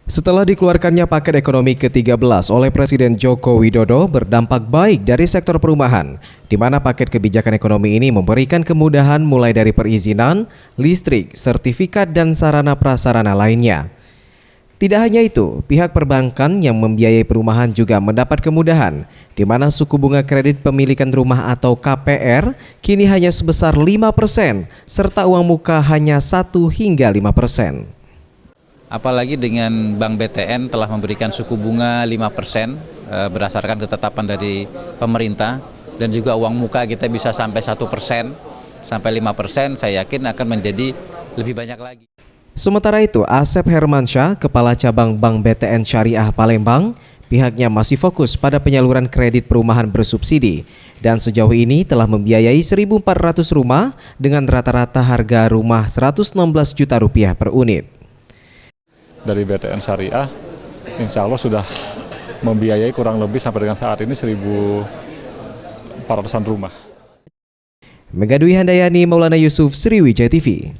Setelah dikeluarkannya paket ekonomi ke-13 oleh Presiden Joko Widodo berdampak baik dari sektor perumahan, di mana paket kebijakan ekonomi ini memberikan kemudahan mulai dari perizinan, listrik, sertifikat, dan sarana prasarana lainnya. Tidak hanya itu, pihak perbankan yang membiayai perumahan juga mendapat kemudahan, di mana suku bunga kredit pemilikan rumah atau KPR kini hanya sebesar 5%, serta uang muka hanya 1 hingga 5%. Apalagi dengan Bank BTN telah memberikan suku bunga 5% berdasarkan ketetapan dari pemerintah, dan juga uang muka kita bisa sampai 1% sampai 5%, saya yakin akan menjadi lebih banyak lagi. Sementara itu, Asep Hermansyah, Kepala Cabang Bank BTN Syariah Palembang, pihaknya masih fokus pada penyaluran kredit perumahan bersubsidi dan sejauh ini telah membiayai 1.400 rumah dengan rata-rata harga rumah Rp116 juta per unit. Dari BTN Syariah, insya Allah sudah membiayai kurang lebih sampai dengan saat ini 1.400-an rumah. Megadwi Handayani, Maulana Yusuf, Sriwijaya TV.